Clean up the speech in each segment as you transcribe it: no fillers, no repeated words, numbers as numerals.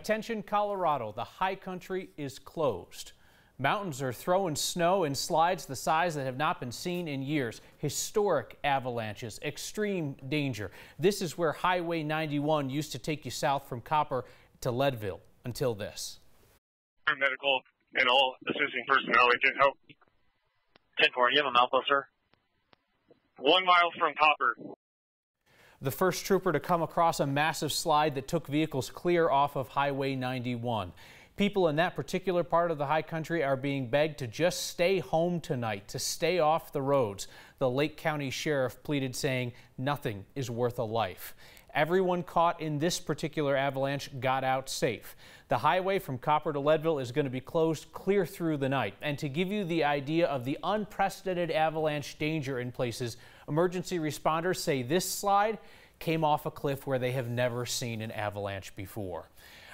Attention Colorado, the high country is closed. Mountains are throwing snow and slides the size that have not been seen in years. Historic avalanches, extreme danger. This is where Highway 91 used to take you south from Copper to Leadville until this. Medical and all assisting personnel, we can help. 10-4, you have a mouth, sir? 1 mile from Copper. The first trooper to come across a massive slide that took vehicles clear off of Highway 91. People in that particular part of the high country are being begged to just stay home tonight, to stay off the roads. The Lake County Sheriff pleaded, saying nothing is worth a life. Everyone caught in this particular avalanche got out safe. The highway from Copper to Leadville is going to be closed clear through the night. And to give you the idea of the unprecedented avalanche danger in places, emergency responders say this slide came off a cliff where they have never seen an avalanche before.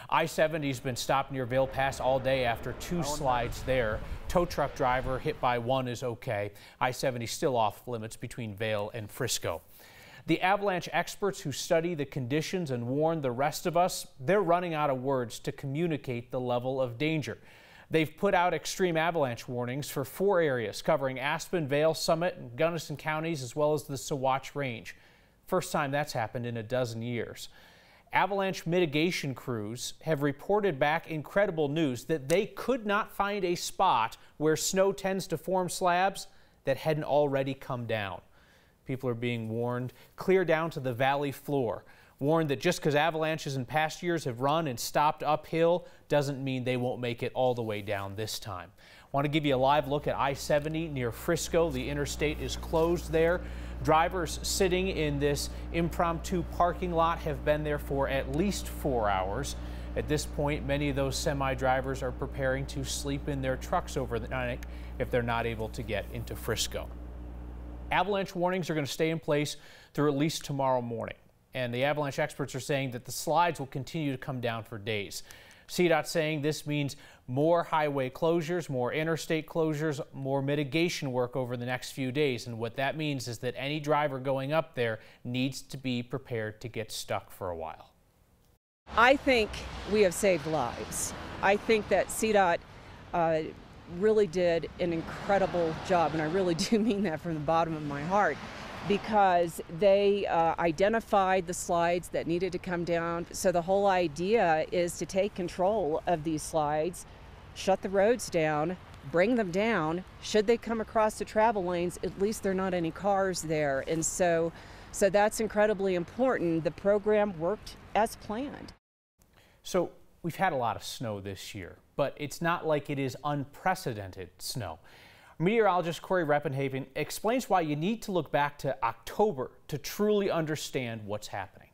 I-70 has been stopped near Vail Pass all day after two slides there. Tow truck driver hit by one is okay. I-70 still off limits between Vail and Frisco. The avalanche experts who study the conditions and warn the rest of us, they're running out of words to communicate the level of danger. They've put out extreme avalanche warnings for 4 areas covering Aspen, Vail, Summit, and Gunnison counties, as well as the Saguache Range. First time that's happened in a dozen years. Avalanche mitigation crews have reported back incredible news that they could not find a spot where snow tends to form slabs that hadn't already come down. People are being warned clear down to the valley floor. Warned that just because avalanches in past years have run and stopped uphill doesn't mean they won't make it all the way down this time. Want to give you a live look at I-70 near Frisco. The interstate is closed there. Drivers sitting in this impromptu parking lot have been there for at least 4 hours. At this point, many of those semi-drivers are preparing to sleep in their trucks over the night if they're not able to get into Frisco. Avalanche warnings are going to stay in place through at least tomorrow morning. And the avalanche experts are saying that the slides will continue to come down for days. CDOT saying this means more highway closures, more interstate closures, more mitigation work over the next few days. And what that means is that any driver going up there needs to be prepared to get stuck for a while. I think we have saved lives. I think that CDOT really did an incredible job, and I really do mean that from the bottom of my heart, because they identified the slides that needed to come down. So the whole idea is to take control of these slides, shut the roads down, bring them down. Should they come across the travel lanes, at least there are not any cars there. And so that's incredibly important. The program worked as planned. So we've had a lot of snow this year, but it's not like it is unprecedented snow. Meteorologist Corey Reppenhagen explains why you need to look back to October to truly understand what's happening.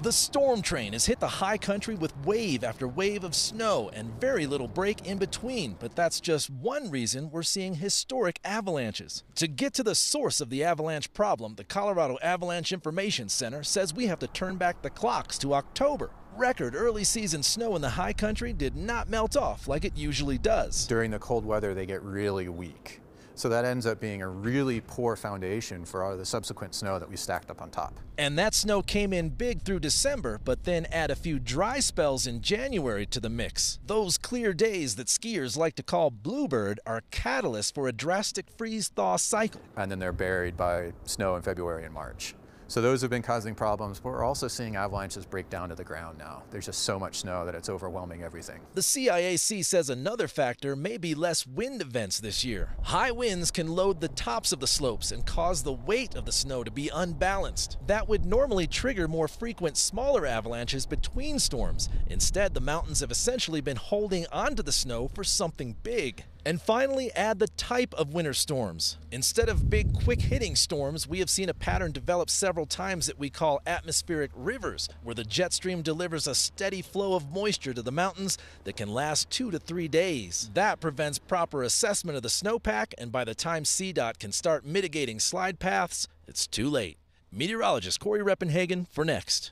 The storm train has hit the high country with wave after wave of snow and very little break in between, but that's just one reason we're seeing historic avalanches. To get to the source of the avalanche problem, the Colorado Avalanche Information Center says we have to turn back the clocks to October. Record early season snow in the high country did not melt off like it usually does. During the cold weather, they get really weak. So that ends up being a really poor foundation for all the subsequent snow that we stacked up on top. And that snow came in big through December, but then add a few dry spells in January to the mix. Those clear days that skiers like to call bluebird are catalysts for a drastic freeze-thaw cycle. And then they're buried by snow in February and March. So those have been causing problems, but we're also seeing avalanches break down to the ground now. There's just so much snow that it's overwhelming everything. The CIAC says another factor may be less wind events this year. High winds can load the tops of the slopes and cause the weight of the snow to be unbalanced. That would normally trigger more frequent smaller avalanches between storms. Instead, the mountains have essentially been holding onto the snow for something big. And finally, add the type of winter storms. Instead of big, quick-hitting storms, we have seen a pattern develop several times that we call atmospheric rivers, where the jet stream delivers a steady flow of moisture to the mountains that can last 2 to 3 days. That prevents proper assessment of the snowpack, and by the time CDOT can start mitigating slide paths, it's too late. Meteorologist Corey Reppenhagen for Next.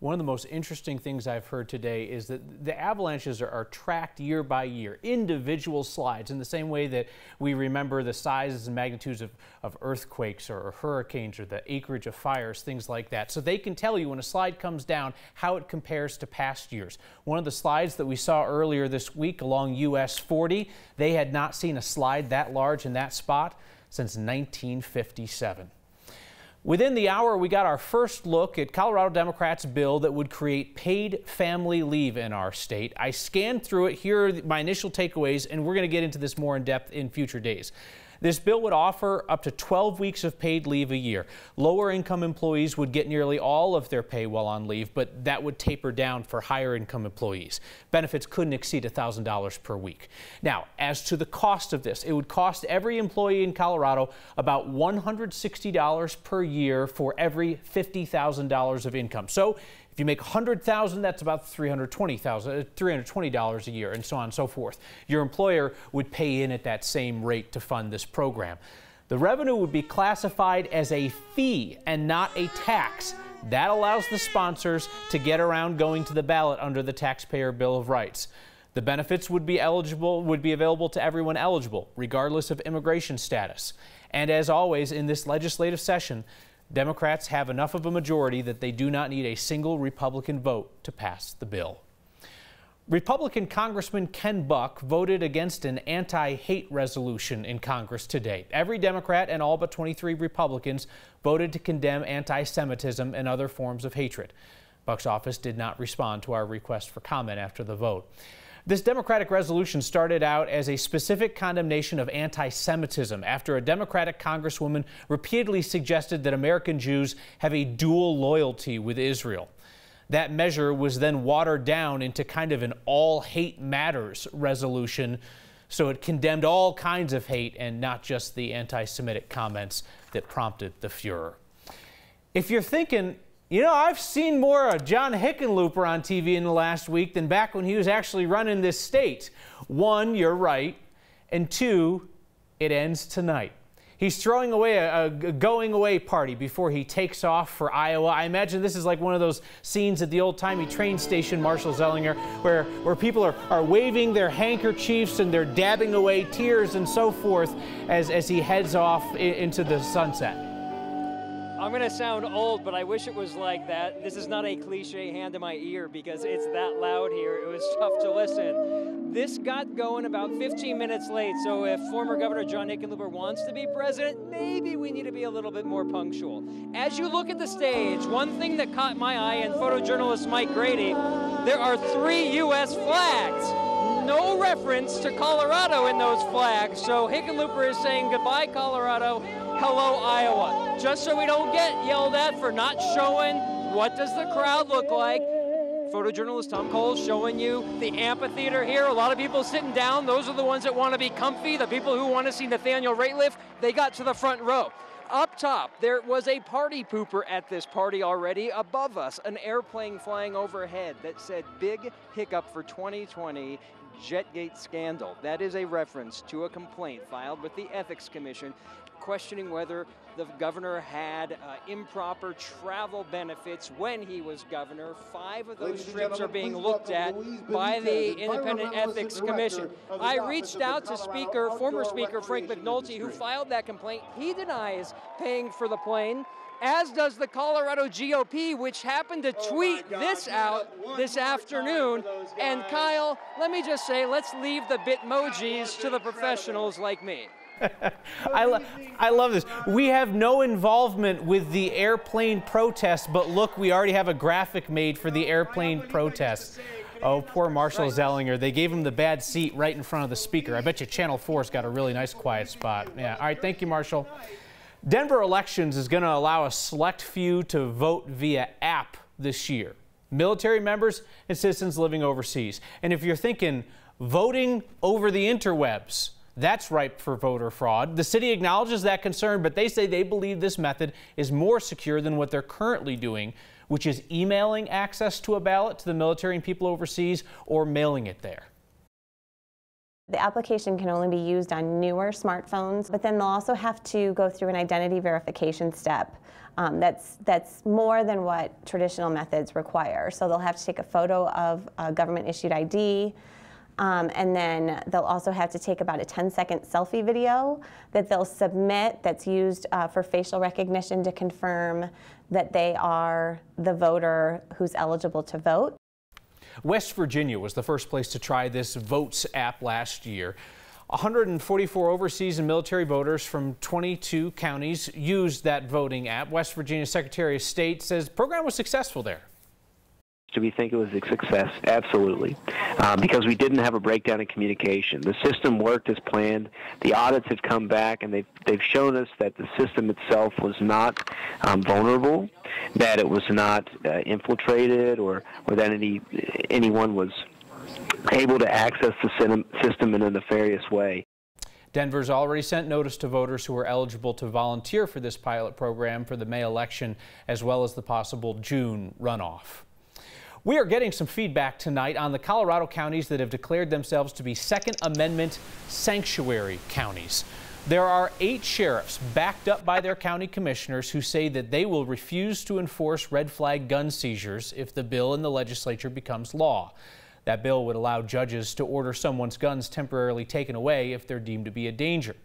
One of the most interesting things I've heard today is that the Avalanches are tracked year by year, individual slides, in the same way that we remember the sizes and magnitudes of earthquakes or hurricanes or the acreage of fires, things like that. So they can tell you when a slide comes down how it compares to past years. One of the slides that we saw earlier this week along US 40, they had not seen a slide that large in that spot since 1957. Within the hour, we got our first look at Colorado Democrats' bill that would create paid family leave in our state. I scanned through it. Here are my initial takeaways, and we're going to get into this more in depth in future days. This bill would offer up to 12 weeks of paid leave a year. Lower income employees would get nearly all of their pay while on leave, but that would taper down for higher income employees. Benefits couldn't exceed $1,000 per week. Now, as to the cost of this, it would cost every employee in Colorado about $160 per year for every $50,000 of income. So if you make $100,000, that's about $320 a year, and so on and so forth. Your employer would pay in at that same rate to fund this program. The revenue would be classified as a fee and not a tax. That allows the sponsors to get around going to the ballot under the Taxpayer Bill of Rights. The benefits would be available to everyone eligible, regardless of immigration status. And as always in this legislative session, Democrats have enough of a majority that they do not need a single Republican vote to pass the bill. Republican Congressman Ken Buck voted against an anti-hate resolution in Congress today. Every Democrat and all but 23 Republicans voted to condemn anti-Semitism and other forms of hatred. Buck's office did not respond to our request for comment after the vote. This Democratic resolution started out as a specific condemnation of anti-Semitism after a Democratic congresswoman repeatedly suggested that American Jews have a dual loyalty with Israel. That measure was then watered down into kind of an all hate matters resolution, so it condemned all kinds of hate and not just the anti-Semitic comments that prompted the furor. If you're thinking, you know, I've seen more of John Hickenlooper on TV in the last week than back when he was actually running this state. One, you're right, and two, it ends tonight. He's throwing away a going-away party before he takes off for Iowa. I imagine this is like one of those scenes at the old-timey train station, Marshall Zellinger, where people are waving their handkerchiefs and they're dabbing away tears and so forth as he heads off into the sunset. I'm going to sound old, but I wish it was like that. This is not a cliche hand in my ear because it's that loud here. It was tough to listen. This got going about 15 minutes late, so if former Governor John Hickenlooper wants to be president, maybe we need to be a little bit more punctual. As you look at the stage, one thing that caught my eye, and photojournalist Mike Grady, there are 3 U.S. flags. No reference to Colorado in those flags, so Hickenlooper is saying goodbye, Colorado, hello, Iowa. Just so we don't get yelled at for not showing what does the crowd look like. Photojournalist Tom Cole showing you the amphitheater here. A lot of people sitting down. Those are the ones that want to be comfy. The people who want to see Nathaniel Rateliff, they got to the front row. Up top, there was a party pooper at this party already. Above us, an airplane flying overhead that said, "Big hiccup for 2020, Jetgate scandal." That is a reference to a complaint filed with the Ethics Commission questioning whether the governor had improper travel benefits when he was governor. 5 of those trips are being looked at by the Independent Ethics Commission. I reached out to former Speaker Frank McNulty, who filed that complaint. He denies paying for the plane, as does the Colorado GOP, which happened to tweet this out this afternoon. And Kyle, let me just say, let's leave the Bitmojis to the professionals like me. I love this. We have no involvement with the airplane protests, but look, we already have a graphic made for the airplane protests. Oh, poor Marshall Zellinger. They gave him the bad seat right in front of the speaker. I bet you Channel 4's got a really nice quiet spot. Yeah. All right, thank you, Marshall. Denver Elections is going to allow a select few to vote via app this year. Military members and citizens living overseas. And if you're thinking voting over the interwebs, that's ripe for voter fraud. The city acknowledges that concern, but they say they believe this method is more secure than what they're currently doing, which is emailing access to a ballot to the military and people overseas or mailing it there. The application can only be used on newer smartphones, but then they'll also have to go through an identity verification step. That's more than what traditional methods require. So they'll have to take a photo of a government-issued ID, and then they'll also have to take about a 10-second selfie video that they'll submit that's used for facial recognition to confirm that they are the voter who's eligible to vote. West Virginia was the first place to try this Votes app last year. 144 overseas and military voters from 22 counties used that voting app. West Virginia Secretary of State says the program was successful there. Do we think it was a success? Absolutely, because we didn't have a breakdown in communication. The system worked as planned. The audits have come back, and they've shown us that the system itself was not vulnerable, that it was not infiltrated, or that anyone was able to access the system in a nefarious way. Denver's already sent notice to voters who are eligible to volunteer for this pilot program for the May election, as well as the possible June runoff. We are getting some feedback tonight on the Colorado counties that have declared themselves to be Second Amendment sanctuary counties. There are 8 sheriffs backed up by their county commissioners who say that they will refuse to enforce red flag gun seizures if the bill in the legislature becomes law. That bill would allow judges to order someone's guns temporarily taken away if they're deemed to be a danger.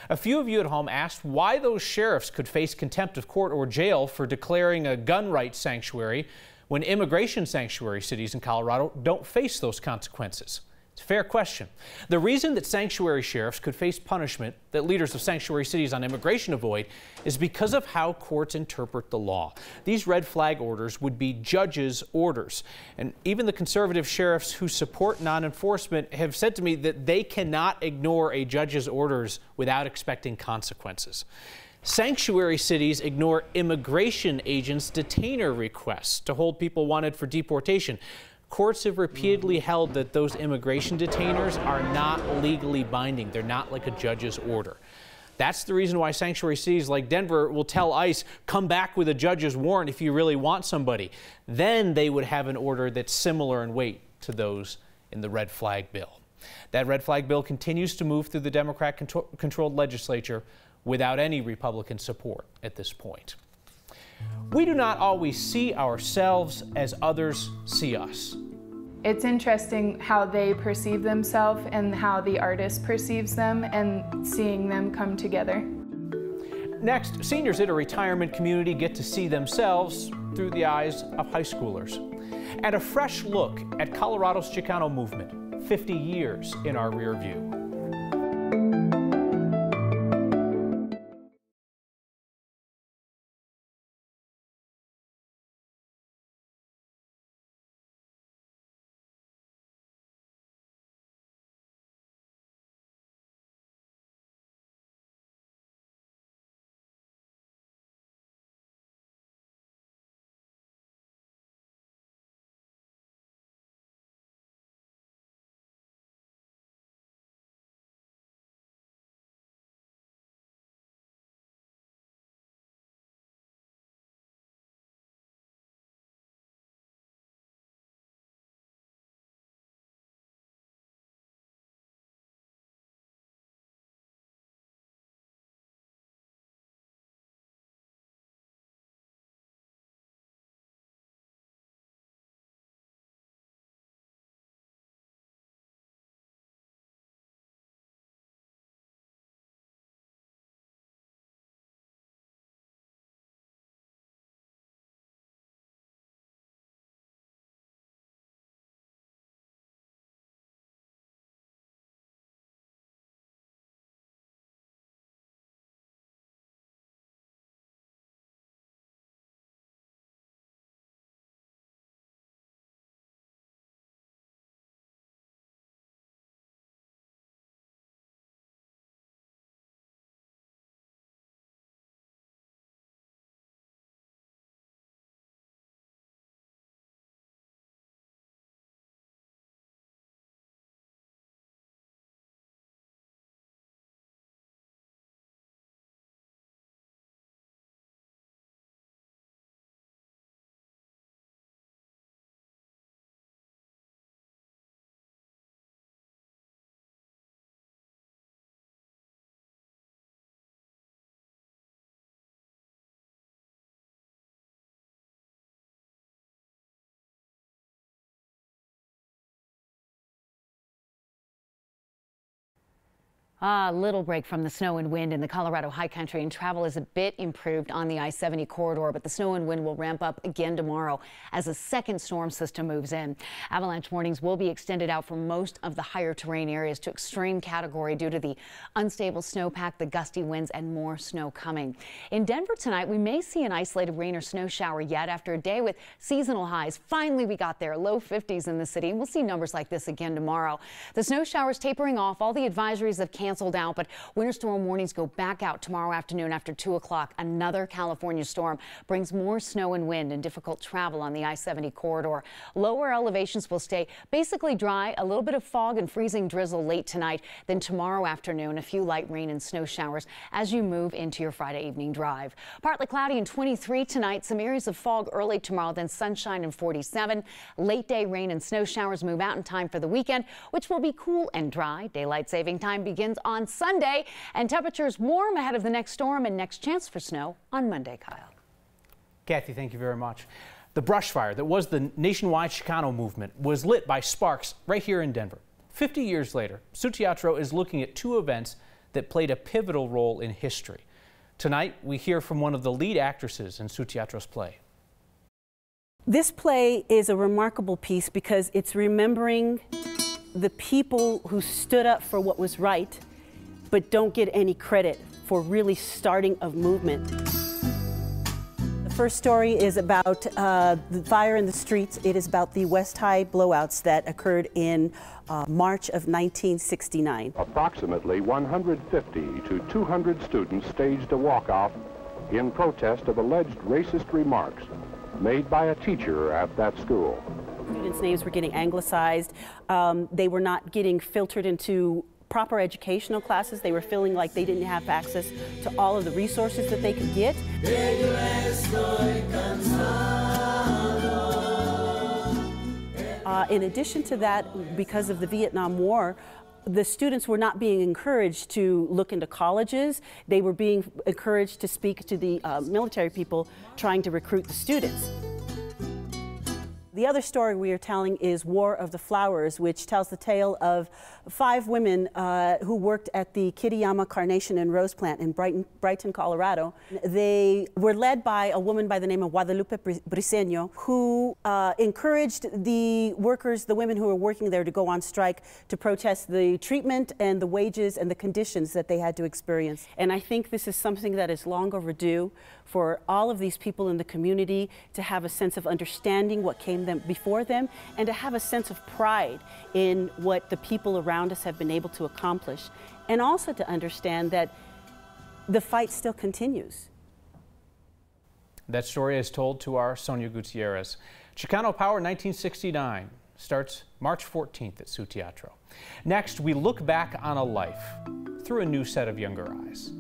A few of you at home asked why those sheriffs could face contempt of court or jail for declaring a gun rights sanctuary when immigration sanctuary cities in Colorado don't face those consequences. It's a fair question. The reason that sanctuary sheriffs could face punishment that leaders of sanctuary cities on immigration avoid is because of how courts interpret the law. These red flag orders would be judges' orders. And even the conservative sheriffs who support non-enforcement have said to me that they cannot ignore a judge's orders without expecting consequences. Sanctuary cities ignore immigration agents' detainer requests to hold people wanted for deportation. Courts have repeatedly held that those immigration detainers are not legally binding. They're not like a judge's order. That's the reason why sanctuary cities like Denver will tell ICE, come back with a judge's warrant if you really want somebody. Then they would have an order that's similar in weight to those in the red flag bill. That red flag bill continues to move through the Democrat-controlled legislature without any Republican support at this point. We do not always see ourselves as others see us. It's interesting how they perceive themselves and how the artist perceives them, and seeing them come together. Next, seniors at a retirement community get to see themselves through the eyes of high schoolers. And a fresh look at Colorado's Chicano movement, 50 years in our rear view. A little break from the snow and wind in the Colorado high country, and travel is a bit improved on the I-70 corridor, but the snow and wind will ramp up again tomorrow as a second storm system moves in. Avalanche warnings will be extended out for most of the higher terrain areas to extreme category due to the unstable snowpack, the gusty winds, and more snow coming. In Denver tonight, we may see an isolated rain or snow shower yet after a day with seasonal highs. Finally, we got there, low 50s in the city, and we'll see numbers like this again tomorrow. The snow showers tapering off. All the advisories have canceled out, but winter storm warnings go back out tomorrow afternoon after 2 o'clock. Another California storm brings more snow and wind and difficult travel on the I-70 corridor. Lower elevations will stay basically dry, a little bit of fog and freezing drizzle late tonight. Then tomorrow afternoon, a few light rain and snow showers as you move into your Friday evening drive. Partly cloudy and 23 tonight, some areas of fog early tomorrow, then sunshine and 47. Late day rain and snow showers move out in time for the weekend, which will be cool and dry. Daylight saving time begins on Sunday, and temperatures warm ahead of the next storm and next chance for snow on Monday, Kyle. Kathy, thank you very much. The brush fire that was the nationwide Chicano movement was lit by sparks right here in Denver. 50 years later, Sioux Teatro is looking at two events that played a pivotal role in history. Tonight, we hear from one of the lead actresses in Sioux Teatro's play. This play is a remarkable piece because it's remembering the people who stood up for what was right, but don't get any credit for really starting a movement. The first story is about the fire in the streets. It is about the West High blowouts that occurred in March of 1969. Approximately 150 to 200 students staged a walkout in protest of alleged racist remarks made by a teacher at that school. Students' names were getting anglicized. They were not getting filtered into proper educational classes. They were feeling like they didn't have access to all of the resources that they could get. In addition to that, because of the Vietnam War, the students were not being encouraged to look into colleges. They were being encouraged to speak to the military people trying to recruit the students. The other story we are telling is War of the Flowers, which tells the tale of 5 women who worked at the Kitayama Carnation and Rose Plant in Brighton, Colorado. They were led by a woman by the name of Guadalupe Briseño, who encouraged the workers, the women who were working there, to go on strike to protest the treatment and the wages and the conditions that they had to experience. And I think this is something that is long overdue for all of these people in the community to have a sense of understanding what came before them, and to have a sense of pride in what the people around us have been able to accomplish, and also to understand that the fight still continues. That story is told to our Sonia Gutierrez. Chicano Power 1969 starts March 14th at Sioux Teatro. Next, we look back on a life through a new set of younger eyes.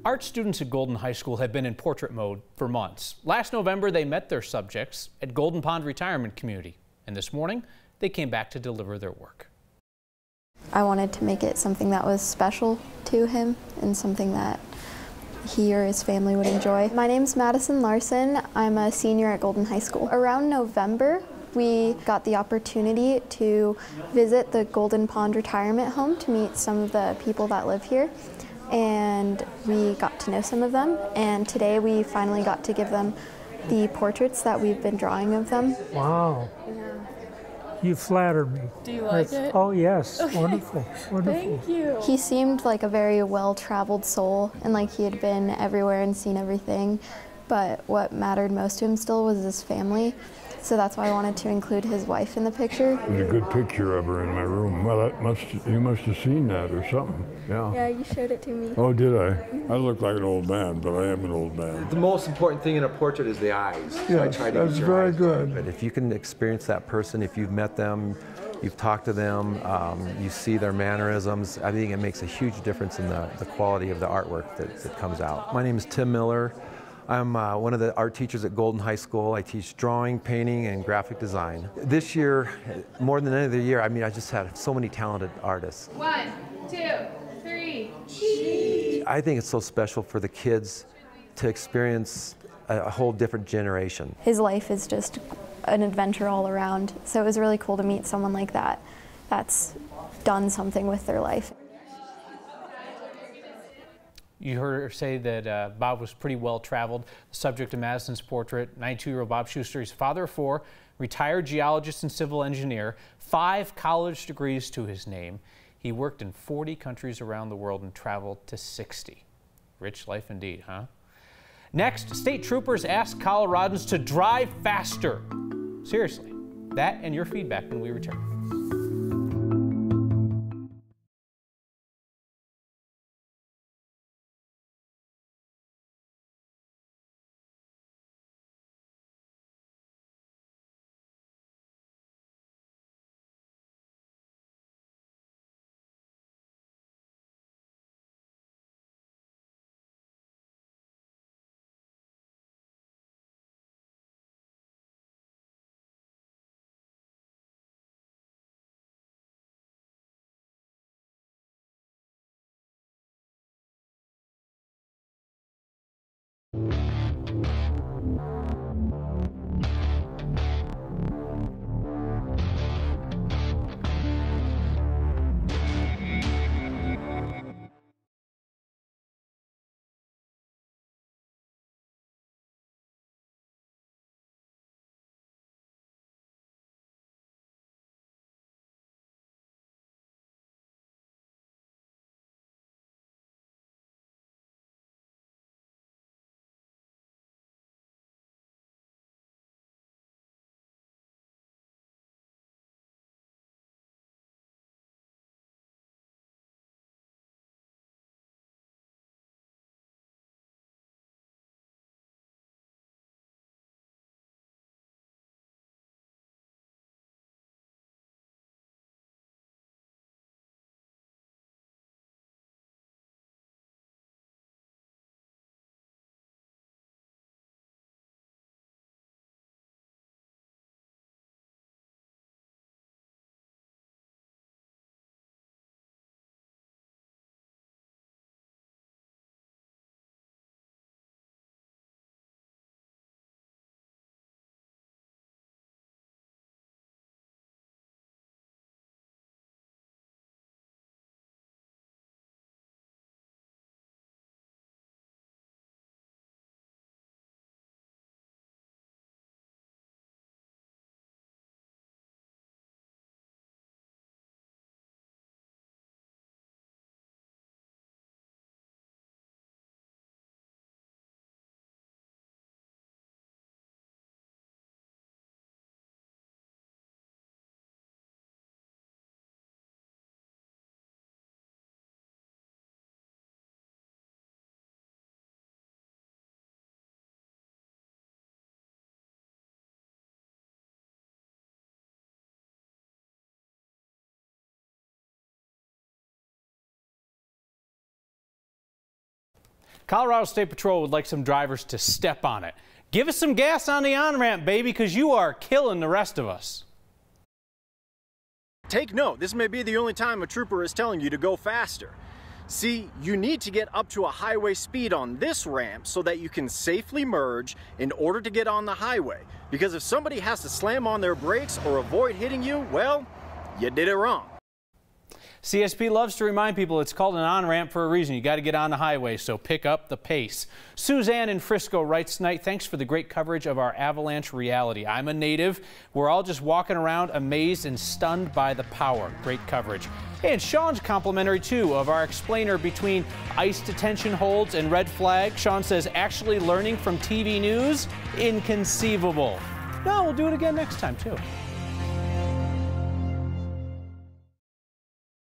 Art students at Golden High School have been in portrait mode for months. Last November, they met their subjects at Golden Pond Retirement Community, and this morning, they came back to deliver their work. I wanted to make it something that was special to him and something that he or his family would enjoy. My name's Madison Larson. I'm a senior at Golden High School. Around November, we got the opportunity to visit the Golden Pond Retirement Home to meet some of the people that live here, and we got to know some of them, and today we finally got to give them the portraits that we've been drawing of them. Wow. Yeah. You flatter me. Do you like it? Oh yes, Okay. wonderful, wonderful. Thank you. He seemed like a very well-traveled soul and like he had been everywhere and seen everything, but what mattered most to him still was his family. So that's why I wanted to include his wife in the picture. There's a good picture of her in my room. Well, you must have seen that or something. Yeah. Yeah, you showed it to me. Oh, did I? I look like an old man, but I am an old man. The most important thing in a portrait is the eyes. So I try to that's get your very eyes. good. But if you can experience that person, if you've met them, you've talked to them, you see their mannerisms, I think it makes a huge difference in the quality of the artwork that comes out. My name is Tim Miller. I'm one of the art teachers at Golden High School. I teach drawing, painting, and graphic design. This year, more than any other year, I mean, I just had so many talented artists. 1, 2, 3. I think it's so special for the kids to experience a whole different generation. His life is just an adventure all around, so it was really cool to meet someone like that that's done something with their life. You heard her say that Bob was pretty well traveled. The subject of Madison's portrait, 92-year-old Bob Schuster, he's father of 4, retired geologist and civil engineer, 5 college degrees to his name. He worked in 40 countries around the world and traveled to 60. Rich life indeed, huh? Next, state troopers ask Coloradans to drive faster. Seriously, that and your feedback when we return. Colorado State Patrol would like some drivers to step on it. Give us some gas on the on-ramp, baby, because you are killing the rest of us. Take note, this may be the only time a trooper is telling you to go faster. See, you need to get up to a highway speed on this ramp so that you can safely merge in order to get on the highway. Because if somebody has to slam on their brakes or avoid hitting you, well, you did it wrong. CSP loves to remind people it's called an on-ramp for a reason. You got to get on the highway, so pick up the pace. Suzanne in Frisco writes tonight, thanks for the great coverage of our Avalanche reality. I'm a native. We're all just walking around amazed and stunned by the power. Great coverage. And Sean's complimentary, too, of our explainer between ice detention holds and red flag. Sean says, actually learning from TV news? Inconceivable. No, we'll do it again next time, too.